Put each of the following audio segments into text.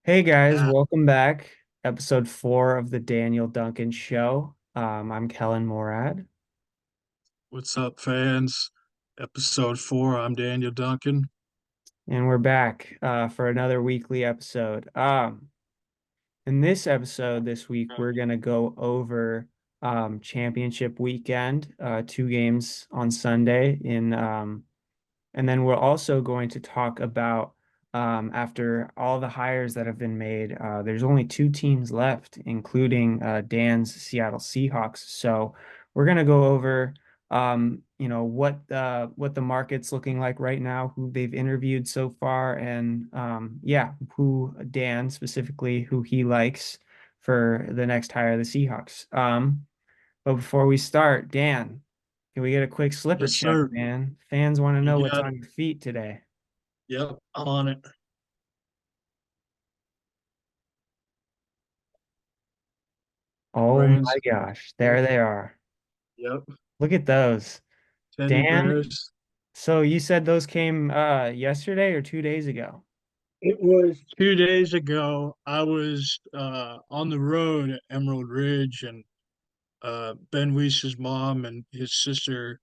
Hey guys, Uh, welcome back. Episode 4 of the Daniel Duncan Show. I'm Kellen Morad, what's up, fans? Episode 4. I'm Daniel Duncan. and we're back for another weekly episode. In this episode this week, we're gonna go over championship weekend, 2 games on Sunday and then we're also going to talk about after all the hires that have been made, there's only 2 teams left, including Dan's Seattle Seahawks. So we're going to go over, what the market's looking like right now, who they've interviewed so far, and yeah, who Dan specifically, who he likes for the next hire of the Seahawks. But before we start, Dan, can we get a quick slipper Yes, check, sir. man? Fans want to know You what's got it. on your feet today. Yep, I'm on it. Oh Brains. my gosh, there they are. Yep. Look at those. Teddy Dan, bears. so you said those came yesterday or 2 days ago? It was 2 days ago. I was on the road at Emerald Ridge, and Ben Weiss's mom and his sister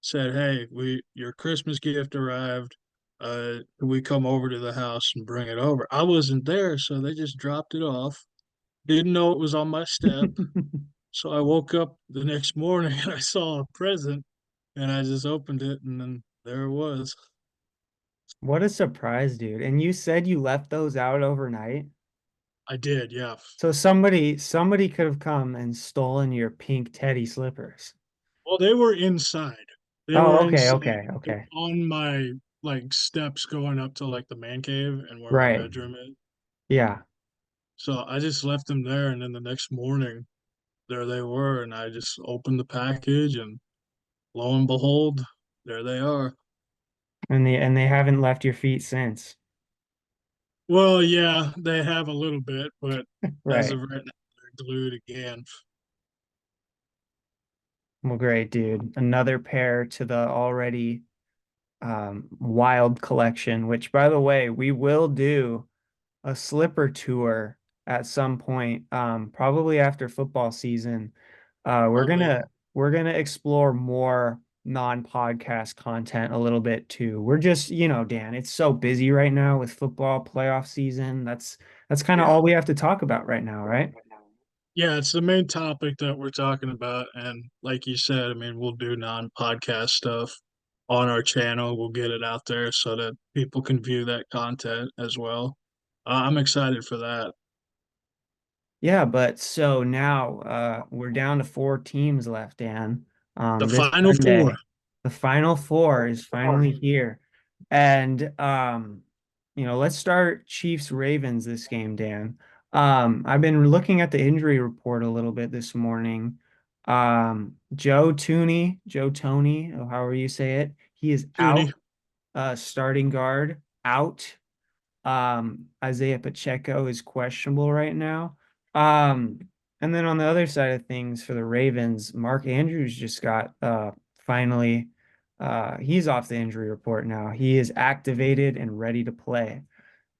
said, "Hey, we your Christmas gift arrived. Can we come over to the house and bring it over?" I wasn't there, so they just dropped it off. Didn't know it was on my step. So I woke up the next morning and I saw a present and I just opened it and then there it was. What a surprise, dude. And you said you left those out overnight? I did, yeah. So somebody could have come and stolen your pink teddy slippers. Well, they were inside. They were Oh, okay, inside okay, okay. on my like steps going up to like the man cave and where my Right. bedroom is. Yeah. So I just left them there and then the next morning there they were and I just opened the package and lo and behold, there they are. And they haven't left your feet since. Well, yeah, they have a little bit, but as Right. of right now, they're glued again. Well, great, dude. Another pair to the already wild collection, which by the way, we will do a slipper tour at some point, probably after football season. We're Oh yeah. gonna explore more non-podcast content a little bit too. We're just, Dan, it's so busy right now with football playoff season. That's kind of Yeah. all we have to talk about right now, right? Yeah, it's the main topic that we're talking about. And like you said, I mean, we'll do non-podcast stuff on our channel. We'll get it out there so that people can view that content as well. I'm excited for that. Yeah, but so now we're down to 4 teams left, Dan. The This final four. Sunday, the final four is finally here. And let's start Chiefs Ravens this game, Dan. I've been looking at the injury report a little bit this morning. Joe Tony, or however you say it, he is Cooney. out, starting guard, out. Isaiah Pacheco is questionable right now. Um, and then on the other side of things for the Ravens, Mark Andrews just got finally he's off the injury report now. He is activated and ready to play.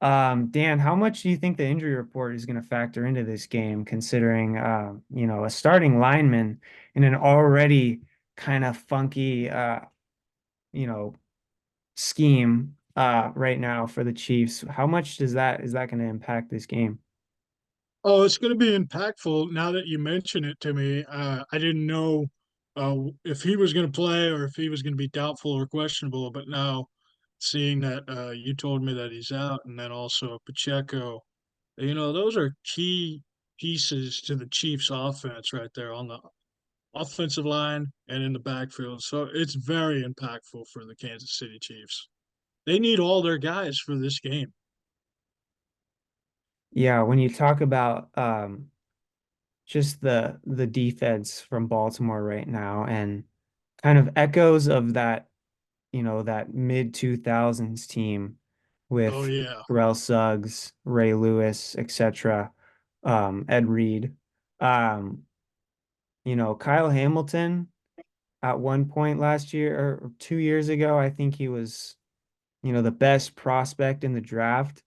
Dan, how much do you think the injury report is going to factor into this game, considering a starting lineman in an already kind of funky you know, scheme right now for the Chiefs. How much does that is that going to impact this game? Oh, it's going to be impactful now that you mention it to me. I didn't know if he was going to play or if he was going to be doubtful or questionable, but now seeing that you told me that he's out and then also Pacheco. Those are key pieces to the Chiefs' offense right there on the offensive line and in the backfield. So it's very impactful for the Kansas City Chiefs. They need all their guys for this game. Yeah, when you talk about just the defense from Baltimore right now and kind of echoes of that mid 2000s team Oh with yeah, Terrell Suggs, Ray Lewis, etc., Ed Reed. Um, Kyle Hamilton at one point last year or 2 years ago, I think he was the best prospect in the draft.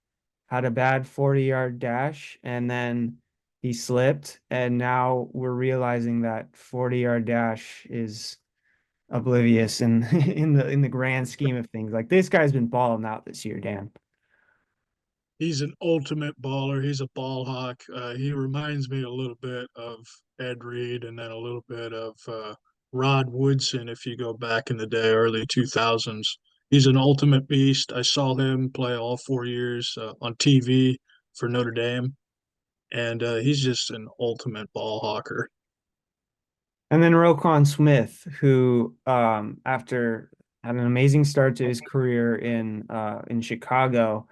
had a bad 40-yard dash and then he slipped, and now we're realizing that 40-yard dash is oblivious in in the grand scheme of things. Like this guy's been balling out this year, Dan. He's an ultimate baller. He's a ball hawk. He reminds me a little bit of Ed Reed and then a little bit of Rod Woodson if you go back in the day, early 2000s. He's an ultimate beast. I saw him play all 4 years on TV for Notre Dame, and he's just an ultimate ball hawker. And then Roquan Smith, who after had an amazing start to his career in Chicago,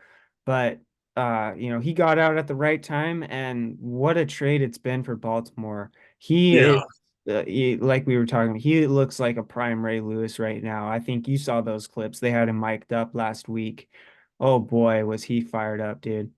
but he got out at the right time, and what a trade it's been for Baltimore. He is Yeah. like we were talking, he looks like a prime Ray Lewis right now. I think you saw those clips. They had him mic'd up last week. Oh boy, was he fired up, dude.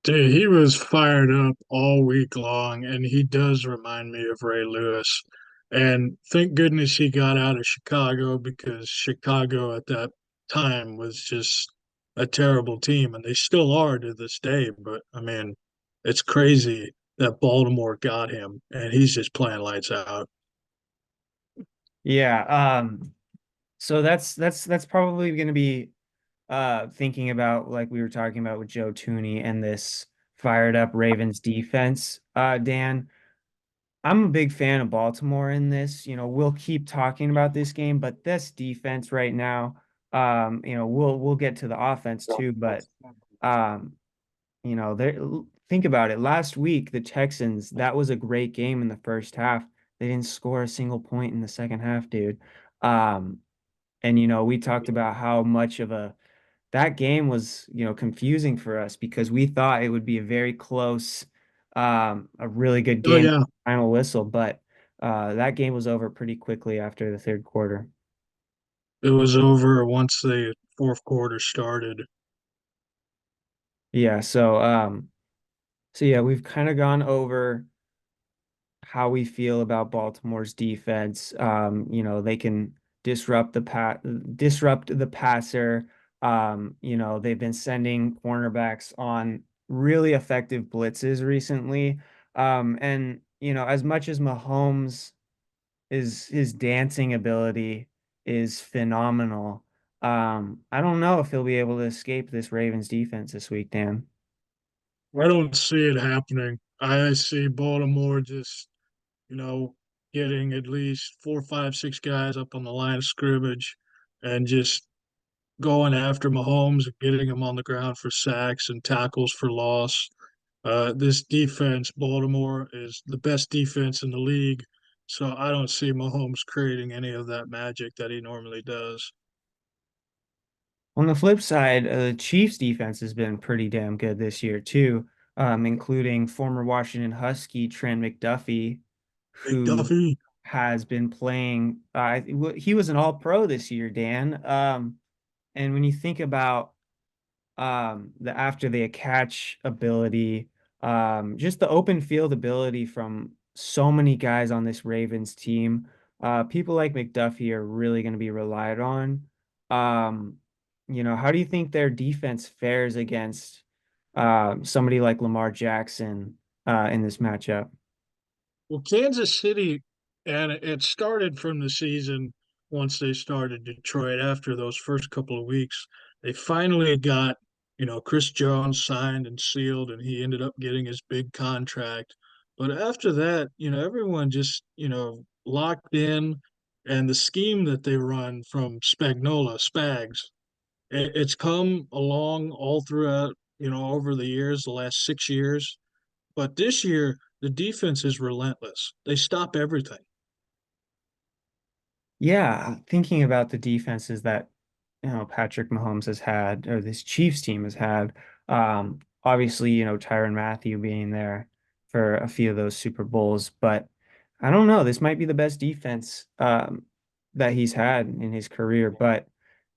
Dude, he was fired up all week long, and he does remind me of Ray Lewis. And thank goodness he got out of Chicago because Chicago at that time was just a terrible team, and they still are to this day. But I mean, it's crazy that Baltimore got him, and he's just playing lights out. Yeah, so that's probably going to be thinking about like we were talking about with Joe Tooney and this fired up Ravens defense. Dan, I'm a big fan of Baltimore in this. We'll keep talking about this game, but this defense right now, we'll get to the offense too, but um, there think about it. Last week, the Texans, that was a great game in the first half. They didn't score a single point in the second half, dude. Um, and we talked about how much of a that game was, confusing for us because we thought it would be a very close, a really good Oh game, yeah, final whistle, but that game was over pretty quickly after the third quarter. it was over once the fourth quarter started. Yeah, so yeah, we've kind of gone over how we feel about Baltimore's defense. They can disrupt the passer. They've been sending cornerbacks on really effective blitzes recently. And as much as Mahomes is his dancing ability is phenomenal. I don't know if he'll be able to escape this Ravens defense this week, Dan. I don't see it happening. I see Baltimore just you know, getting at least four, five, six guys up on the line of scrimmage and just going after Mahomes and getting him on the ground for sacks and tackles for loss. This defense, Baltimore, is the best defense in the league. So I don't see Mahomes creating any of that magic that he normally does. On the flip side, the Chiefs defense has been pretty damn good this year too, including former Washington Husky Trent McDuffie, who McDuffie, has been playing. He was an All-Pro this year, Dan. And when you think about the after the catch ability, just the open field ability from so many guys on this Ravens team. People like McDuffie are really going to be relied on. Um, how do you think their defense fares against somebody like Lamar Jackson in this matchup? well, Kansas City, and it started from the season once they started Detroit after those first couple of weeks. They finally got, Chris Jones signed and sealed, and he ended up getting his big contract. But after that, everyone just, locked in, and the scheme that they run from Spagnola, Spags, it's come along all throughout, over the years, the last 6 years. But this year, the defense is relentless. They stop everything. Yeah, thinking about the defenses that Patrick Mahomes has had, or this Chiefs team has had, obviously, Tyrann Mathieu being there for a few of those Super Bowls, but I don't know. This might be the best defense that he's had in his career. But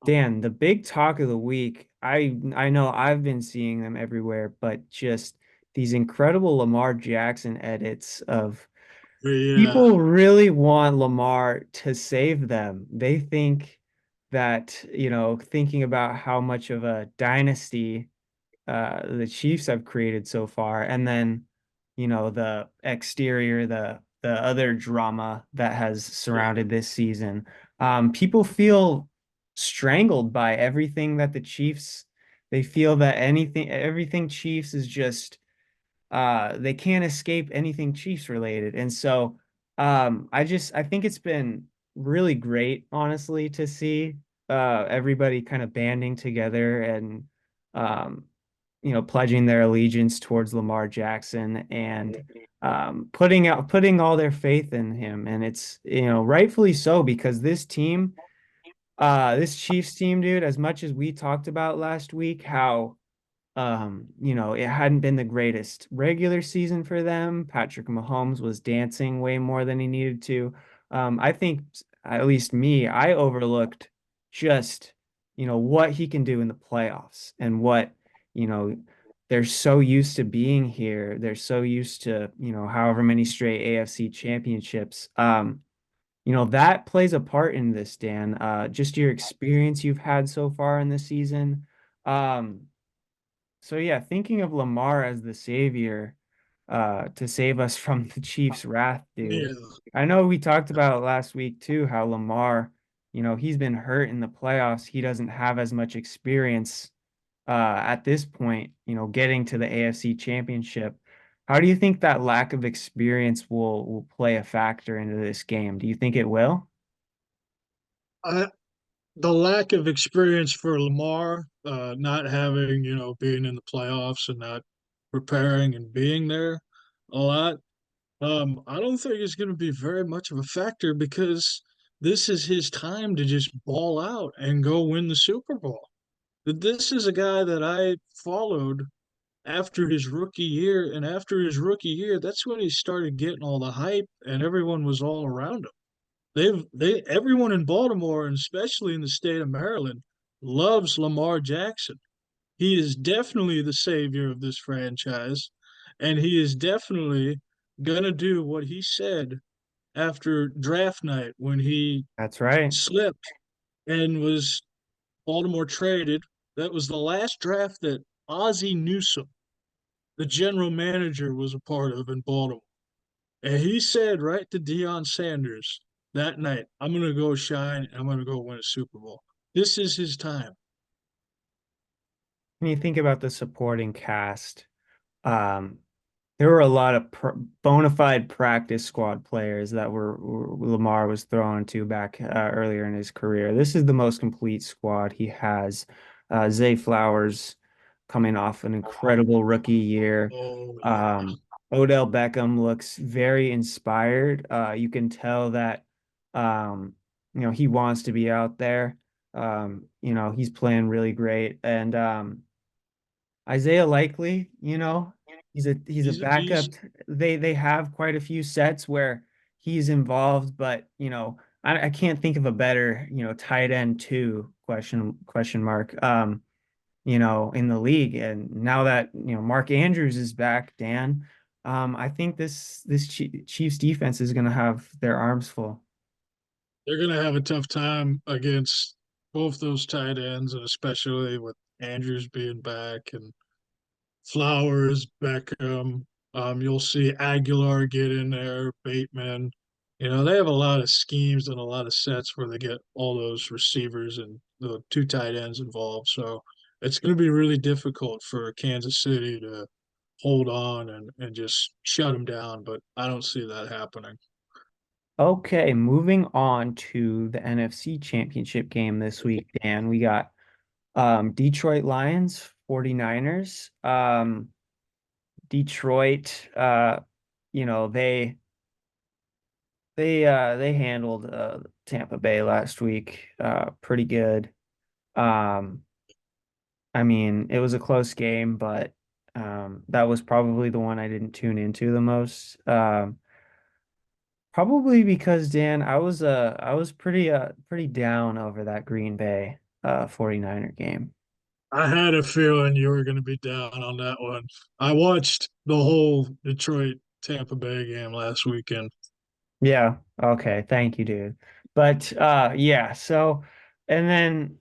Dan, the big talk of the week, I know I've been seeing them everywhere, but just these incredible Lamar Jackson edits of Yeah. people really want Lamar to save them. They think that, thinking about how much of a dynasty the Chiefs have created so far, and then the exterior, the other drama that has surrounded this season. People feel strangled by everything that the Chiefs. They feel that everything Chiefs is just they can't escape anything Chiefs related. And so I think it's been really great, honestly, to see everybody kind of banding together and um pledging their allegiance towards Lamar Jackson and putting all their faith in him. And it's rightfully so, because this Chiefs team, dude, as much as we talked about last week how it hadn't been the greatest regular season for them. Patrick Mahomes was dancing way more than he needed to. I think, at least me, I overlooked just, what he can do in the playoffs and what, you know, they're so used to being here. They're so used to, however many straight AFC championships. That plays a part in this, Dan. Just your experience you've had so far in this season. Um, so yeah, thinking of Lamar as the savior, to save us from the Chiefs' wrath, Yeah, dude. I know we talked about last week too, how Lamar, he's been hurt in the playoffs. He doesn't have as much experience at this point, getting to the AFC Championship. How do you think that lack of experience will play a factor into this game? Do you think it will? I, the lack of experience for Lamar, not having, being in the playoffs and not preparing and being there a lot, I don't think it's going to be very much of a factor because this is his time to just ball out and go win the Super Bowl. This is a guy that I followed after his rookie year, and after his rookie year, that's when he started getting all the hype, and everyone was all around him. Everyone in Baltimore, and especially in the state of Maryland, loves Lamar Jackson. He is definitely the savior of this franchise, and he is definitely gonna do what he said after draft night when he That's right. slipped and was Baltimore traded. That was the last draft that Ozzie Newsome, the general manager, was a part of in Baltimore. And he said right to Deion Sanders that night, I'm going to go shine and I'm going to go win a Super Bowl. This is his time. When you think about the supporting cast, um, there were a lot of bona fide practice squad players that Lamar was thrown to back earlier in his career. This is the most complete squad he has. Zay Flowers coming off an incredible rookie year. Oh, yeah. Um, Odell Beckham looks very inspired. You can tell that he wants to be out there. He's playing really great. And Isaiah Likely, he's a He's a beast. backup. They have quite a few sets where he's involved, but I can't think of a better, tight end two question mark in the league. And now that Mark Andrews is back, Dan, I think this Chiefs defense is gonna have their arms full. They're going to have a tough time against both those tight ends, and especially with Andrews being back and Flowers, Beckham. You'll see Aguilar get in there, Bateman. They have a lot of schemes and a lot of sets where they get all those receivers and the two tight ends involved. So it's going to be really difficult for Kansas City to hold on and just shut them down. But I don't see that happening. Okay, moving on to the NFC Championship game this week, Dan. We got Detroit Lions, 49ers. Detroit, you know, they handled Tampa Bay last week pretty good. Um, I mean, it was a close game, but that was probably the one I didn't tune into the most. Probably because Dan, I was pretty down over that Green Bay 49er game. I had a feeling you were going to be down on that one. I watched the whole Detroit Tampa Bay game last weekend. Yeah, okay, thank you, dude. But yeah, so and then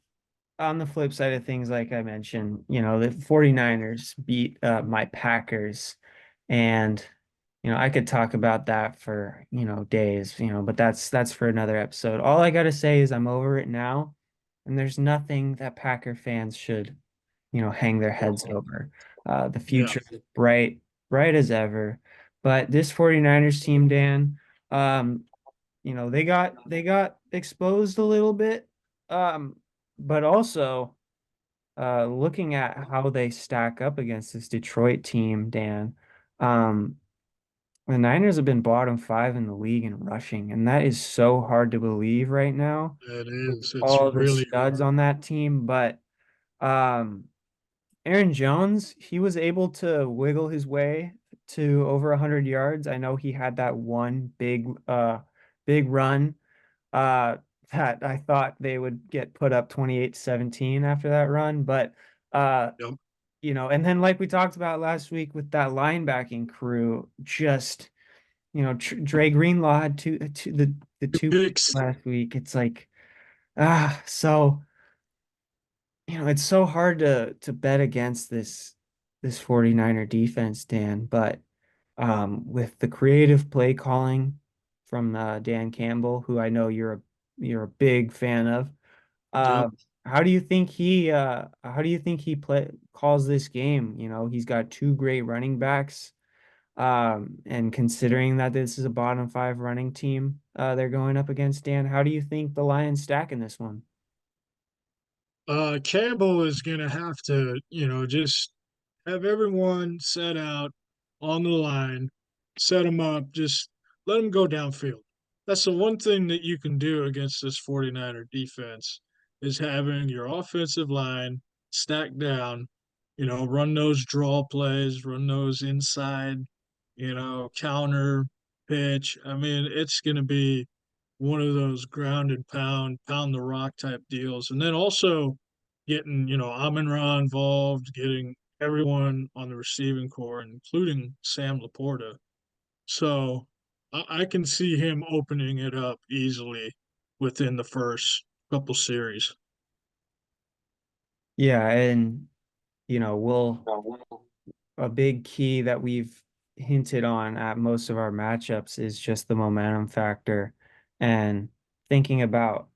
on the flip side of things, like I mentioned, the 49ers beat my Packers. And, I could talk about that for, days, but that's for another episode. All I gotta say is I'm over it now, and there's nothing that Packer fans should, hang their heads over. The Yeah, future is bright, bright as ever. But this 49ers team, Dan, um, they got exposed a little bit. Um, but also looking at how they stack up against this Detroit team, Dan, um, the Niners have been bottom five in the league in rushing, and that is so hard to believe right now it with is. It's all the really studs on that team. But um, Aaron Jones, he was able to wiggle his way to over 100 yards. I know he had that one big run uh, that I thought they would get put up 28-17 after that run. But, uh, yep. and then like we talked about last week with that linebacking crew, just, Dre Greenlaw had the Two two picks picks. last week. It's like, so, it's so hard to bet against this 49er defense, Dan, but with the creative play calling from Dan Campbell, who I know you're a big fan of. Yep. Uh, how do you think he play calls this game? He's got two great running backs. And considering that this is a bottom five running team, they're going up against, Dan, how do you think the Lions stack in this one? Campbell is gonna have to, just have everyone set out on the line, set them up, just let them go downfield. That's the one thing that you can do against this 49er defense is having your offensive line stacked down, run those draw plays, run those inside, counter pitch. I mean, it's going to be one of those ground and pound the rock type deals. And then also getting, Amon Ra involved, getting everyone on the receiving core, including Sam Laporta. So I can see him opening it up easily within the first couple series. Yeah, and we'll a big key that we've hinted on at most of our matchups is just the momentum factor and thinking about,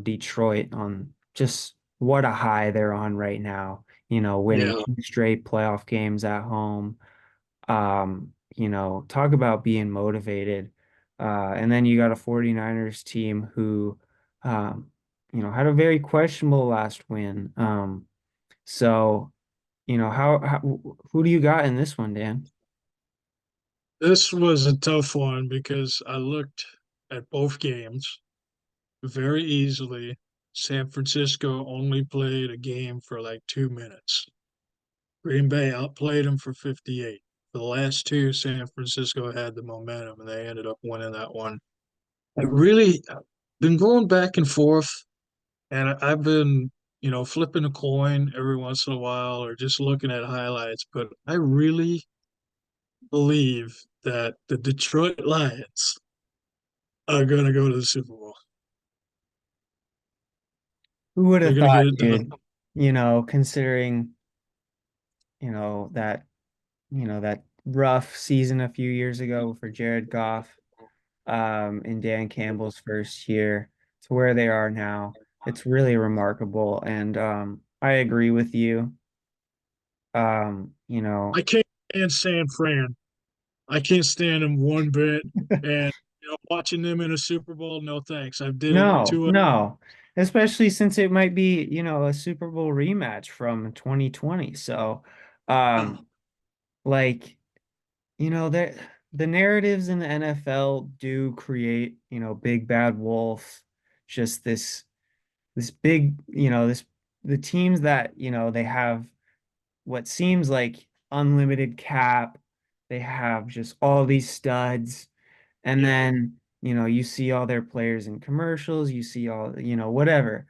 Detroit on just what a high they're on right now, winning Yeah. two straight playoff games at home. Talk about being motivated. And then you got a 49ers team who, had a very questionable last win. So, how who do you got in this one, Dan? This was a tough one because I looked at both games very easily. San Francisco only played a game for like 2 minutes. Green Bay outplayed them for 58. For the last two, San Francisco had the momentum and they ended up winning that one. I really been going back and forth, and I've been, flipping a coin every once in a while or just looking at highlights. But I really believe that the Detroit Lions are going to go to the Super Bowl. Who would They're have going to thought, get it done. dude? Considering, that, that rough season a few years ago for Jared Goff, in Dan Campbell's first year to where they are now. It's really remarkable. And I agree with you. Um, you I know, can't stand San Fran. I can't stand them one bit. And watching them in a Super Bowl, no thanks. I did it no, too. no, especially since it might be, a Super Bowl rematch from 2020. So, um, like, the narratives in the NFL do create, big bad wolf, just this big, the teams that, they have what seems like unlimited cap. They have just all these studs. And Yeah, then, you see all their players in commercials, you see all, whatever.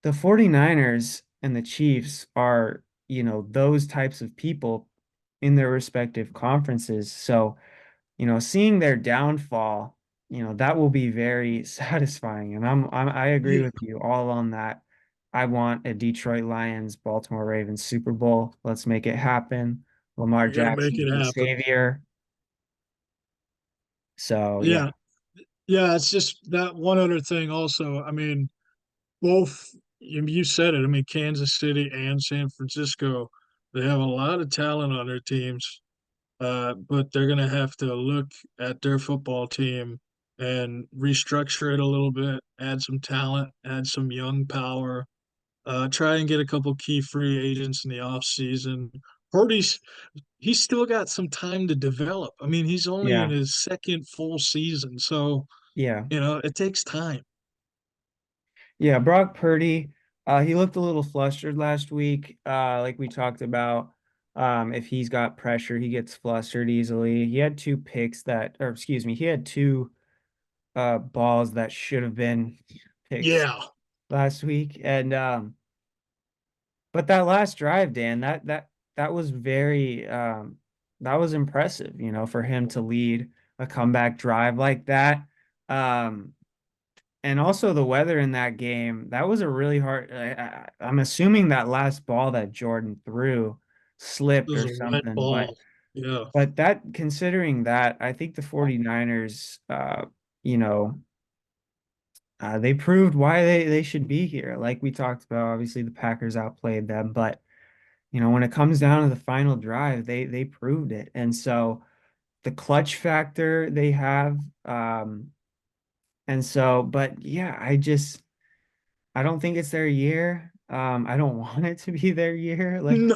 The 49ers and the Chiefs are, those types of people in their respective conferences. So, seeing their downfall, that will be very satisfying. And I agree yeah. with you all on that. I want a Detroit Lions, Baltimore Ravens Super Bowl. Let's make it happen. Lamar We're gonna make Jackson's it the happen. savior. So yeah, Yeah, yeah. It's just that one other thing. Also, I mean, both you said it. I mean, Kansas City and San Francisco, they have a lot of talent on their teams, but they're going to have to look at their football team and restructure it a little bit, add some talent, add some young power, try and get a couple key free agents in the off season. Purdy's he's still got some time to develop. I mean, he's only in yeah, his second full season, so yeah. it takes time. Yeah, Brock Purdy, he looked a little flustered last week. Like we talked about, if he's got pressure, he gets flustered easily. He had two picks that, or excuse me, he had two balls that should have been picks Yeah. last week. And but that last drive, Dan, that was very that was impressive, for him to lead a comeback drive like that. Um, and also the weather in that game, that was a really hard. I'm assuming that last ball that Jordan threw It slipped was or a wet something, but ball. Yeah. that considering that, I think the 49ers, you know, they proved why they should be here. Like we talked about, obviously the Packers outplayed them, but when it comes down to the final drive, they proved it. And so the clutch factor they have, and so, but yeah, I don't think it's their year. I don't want it to be their year. Like No,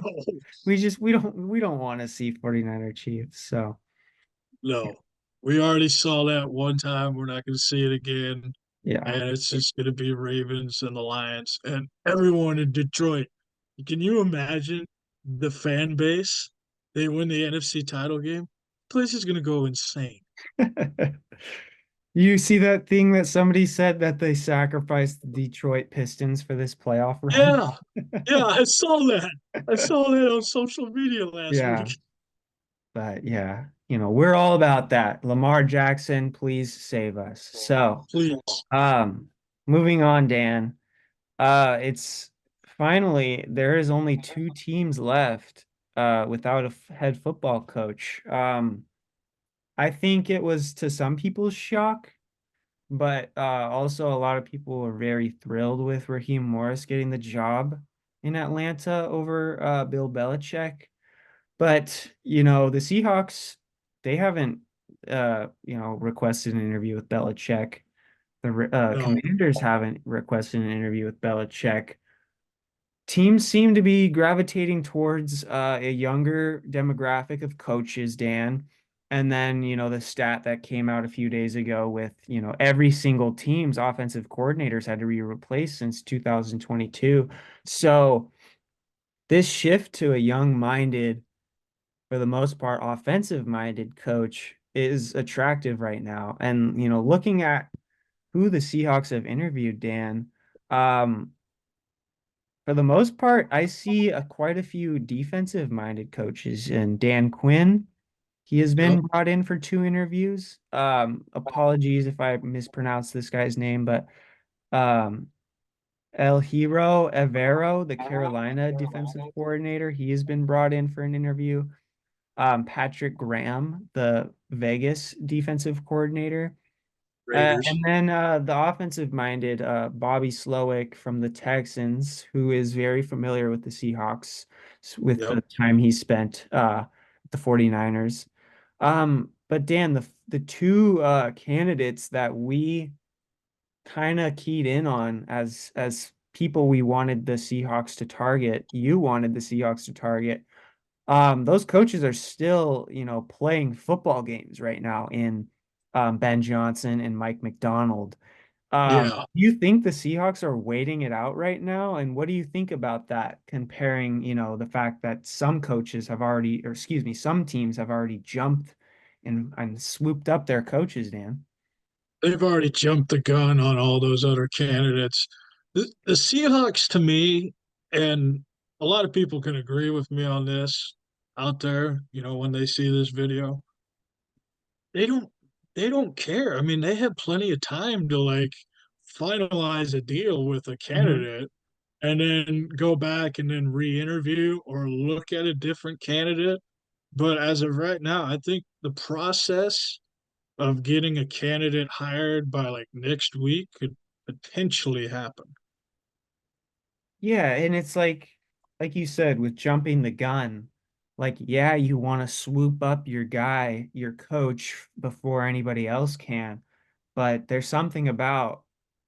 we don't want to see 49er Chiefs. So no. We already saw that one time. We're not going to see it again. yeah. And it's just going to be Ravens and the Lions and everyone in Detroit. Can you imagine the fan base? They win the NFC title game. Place is going to go insane. You see that thing that somebody said that they sacrificed the Detroit Pistons for this playoff run? Yeah. Yeah, I saw that. I saw that on social media last Yeah. week. But yeah, we're all about that. Lamar Jackson, please save us. So, Please. um, moving on, Dan. It's finally there is only two teams left without a head football coach. I think it was to some people's shock, but also a lot of people were very thrilled with Raheem Morris getting the job in Atlanta over Bill Belichick. But, the Seahawks, they haven't, requested an interview with Belichick. The No. Commanders haven't requested an interview with Belichick. Teams seem to be gravitating towards a younger demographic of coaches, Dan. And then, the stat that came out a few days ago with, every single team's offensive coordinators had to be replaced since 2022. So this shift to a young-minded, for the most part, offensive-minded coach is attractive right now. And, looking at who the Seahawks have interviewed, Dan, um, for the most part, I see quite a few defensive-minded coaches. And Dan Quinn, he has been Yep. brought in for two interviews. Apologies if I mispronounce this guy's name, but um, El Hiro Evero, the Carolina defensive coordinator, he has been brought in for an interview. Patrick Graham, the Vegas defensive coordinator. And Raiders. then the offensive-minded Bobby Slowick from the Texans, who is very familiar with the Seahawks with Yep. the time he spent with the 49ers. But Dan, the two candidates that we kind of keyed in on as people we wanted the Seahawks to target, you wanted the Seahawks to target, those coaches are still, playing football games right now in Ben Johnson and Mike McDonald. Yeah. Do you think the Seahawks are waiting it out right now? And what do you think about that, comparing, the fact that some coaches have already, or excuse me, some teams have already jumped and swooped up their coaches, Dan? They've already jumped the gun on all those other candidates. The Seahawks, to me, and a lot of people can agree with me on this out there, when they see this video, they don't they don't care. I mean, they have plenty of time to like finalize a deal with a Hmm. candidate. and then go back and then re-interview or look at a different candidate. But as of right now, I think the process of getting a candidate hired by like next week could potentially happen. Yeah, and it's like you said, with jumping the gun, like, yeah, you want to swoop up your guy, your coach, before anybody else can. But there's something about,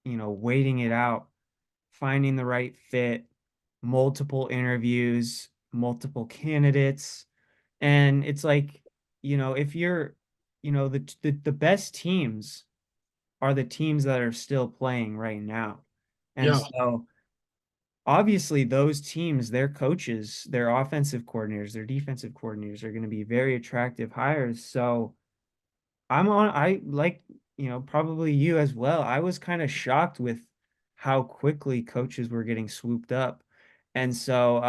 waiting it out, finding the right fit, multiple interviews, multiple candidates. And it's like, if you're, the best teams are the teams that are still playing right now. And Yeah, so obviously those teams, their coaches, their offensive coordinators, their defensive coordinators are going to be very attractive hires. So I like, probably you as well. I was kind of shocked with how quickly coaches were getting swooped up. And so,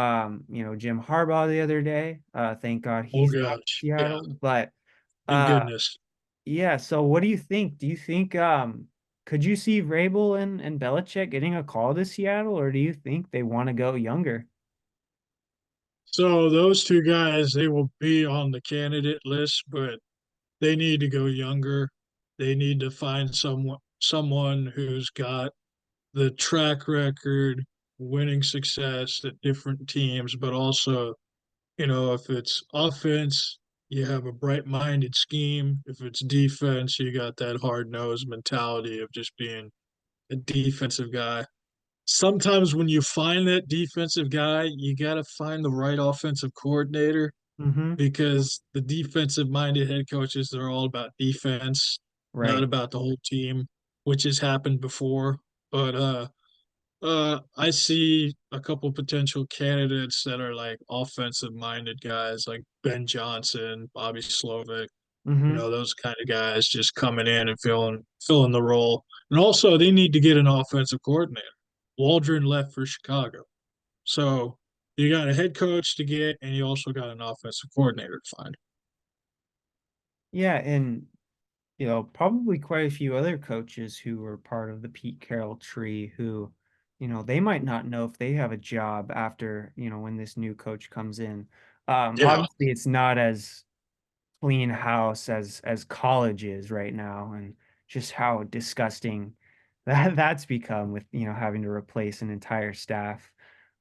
Jim Harbaugh the other day, thank God oh he's out of gosh, yeah, Seattle. But thank uh, goodness. yeah, so what do you think? Do you think could you see Vrabel and Belichick getting a call to Seattle, or do you think they want to go younger? So those two guys, they will be on the candidate list, but they need to go younger. They need to find someone who's got the track record, winning success at different teams, but also, if it's offense, you have a bright-minded scheme. If it's defense, you got that hard-nosed mentality of just being a defensive guy. Sometimes when you find that defensive guy, you got to find the right offensive coordinator Mm-hmm. because the defensive minded head coaches, they're all about defense, not Right. about the whole team, which has happened before. But I see a couple potential candidates that are like offensive minded guys like Ben Johnson, Bobby Slovic, Mm-hmm. those kind of guys just coming in and filling the role. And also they need to get an offensive coordinator. Waldron left for Chicago. So you got a head coach to get, and you also got an offensive coordinator to find. Yeah, and probably quite a few other coaches who were part of the Pete Carroll tree who, they might not know if they have a job after, when this new coach comes in. Yeah, Obviously it's not as clean house as college is right now, and just how disgusting that's become with, having to replace an entire staff.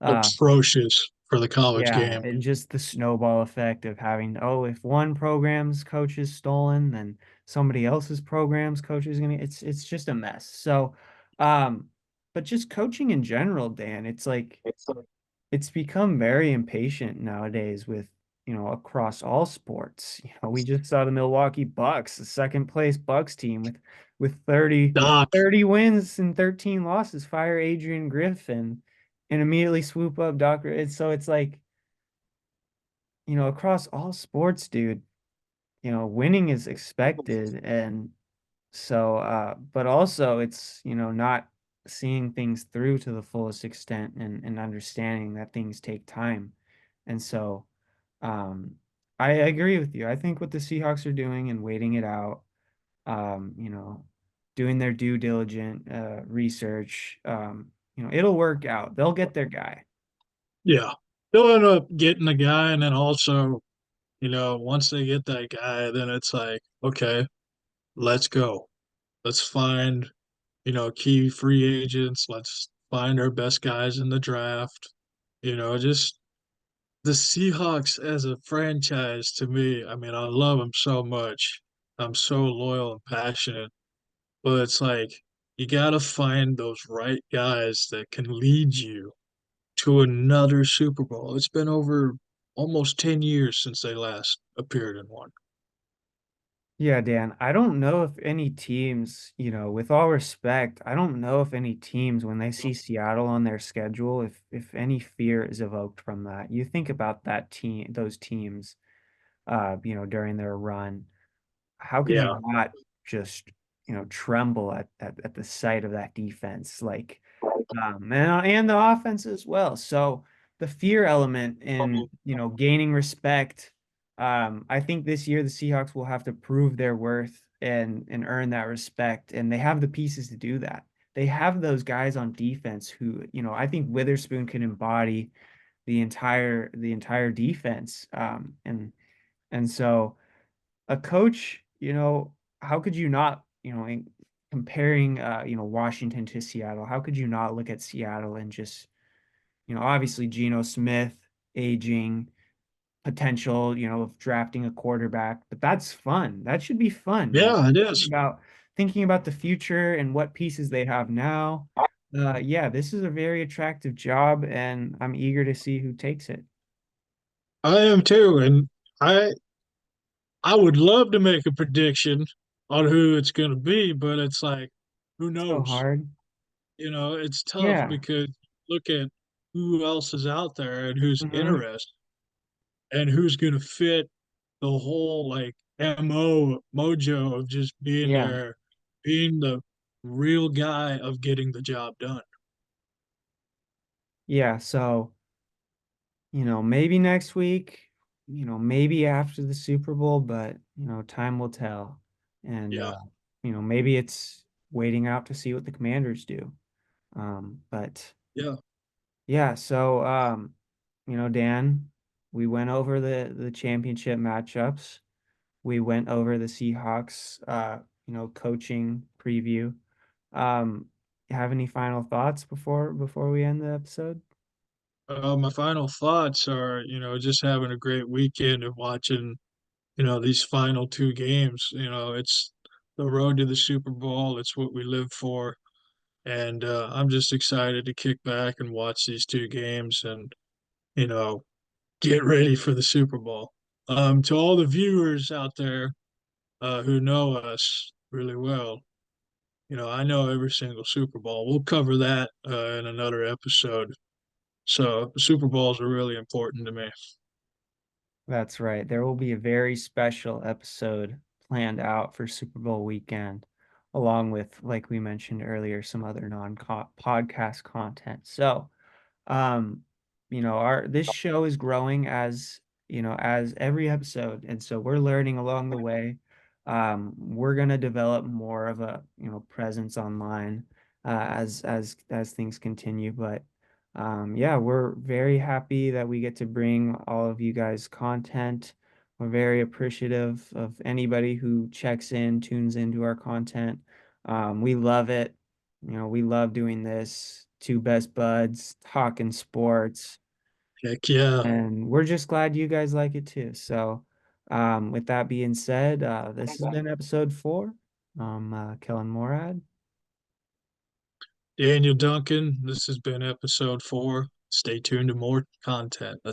Uh, atrocious for the college yeah, game. and just the snowball effect of having, oh, if one program's coach is stolen, then somebody else's program's coach is gonna, it's just a mess. So, um, but just coaching in general, Dan, it's like it's become very impatient nowadays with, across all sports. We just saw the Milwaukee Bucks, the second place Bucks team with Doc, 30 wins and 13 losses, fire Adrian Griffin and immediately swoop up Doc. It's like, across all sports, dude, winning is expected. And so, but also it's, not seeing things through to the fullest extent and understanding that things take time. And so, um, I agree with you. I think what the Seahawks are doing and waiting it out, um, you know, doing their due diligent research, it'll work out. They'll get their guy. yeah. They'll end up getting the guy, and then also, once they get that guy, then it's like, okay, let's go. Let's find, key free agents. Let's find our best guys in the draft. Just the Seahawks as a franchise to me, I mean, I love them so much. I'm so loyal and passionate, but it's like you got to find those right guys that can lead you to another Super Bowl. It's been over almost 10 years since they last appeared in one. Yeah, Dan, I don't know if any teams, with all respect, I don't know if any teams, when they see Seattle on their schedule, if any fear is evoked from that. You think about that team, those teams, during their run. How can you Yeah. not just, tremble at the sight of that defense? Like, and the offense as well. So the fear element in, gaining respect. I think this year the Seahawks will have to prove their worth and earn that respect, and they have the pieces to do that. they have those guys on defense who, I think Witherspoon can embody the entire defense. And so a coach, how could you not, comparing Washington to Seattle, how could you not look at Seattle and just, obviously Geno Smith aging, potential, of drafting a quarterback, but that's fun. That should be fun, Yeah, it Thinking is. about thinking about the future and what pieces they have now. Yeah, this is a very attractive job, and I'm eager to see who takes it. I am too, and I I would love to make a prediction on who it's going to be, but it's like, who So knows? hard. It's tough Yeah. because look at who else is out there and who's Hmm. interested and who's going to fit the whole like MO mojo of just being Yeah. there, being the real guy of getting the job done. Yeah. So, maybe next week, maybe after the Super Bowl, but, time will tell. And, Yeah, maybe it's waiting out to see what the Commanders do. But yeah. yeah, so, Dan, we went over the championship matchups. We went over the Seahawks, coaching preview. Um, have any final thoughts before we end the episode? My final thoughts are, just having a great weekend of watching, these final two games. It's the road to the Super Bowl. It's what we live for. And I'm just excited to kick back and watch these two games and, you know, get ready for the Super Bowl. To all the viewers out there who know us really well, I know every single Super Bowl. We'll cover that in another episode. So, Super Bowls are really important to me. That's right. There will be a very special episode planned out for Super Bowl weekend, along with, like we mentioned earlier, some other non-podcast content. So, um, our this show is growing as every episode, and so we're learning along the way. We're gonna develop more of a, presence online as things continue, but yeah, we're very happy that we get to bring all of you guys content. We're very appreciative of anybody who checks in, tunes into our content. We love it. We love doing this. Two best buds talking sports, Heck yeah. and we're just glad you guys like it too. So, with that being said, this has been episode 4. Kellen Morad. Daniel Duncan, this has been episode 4. Stay tuned to more content.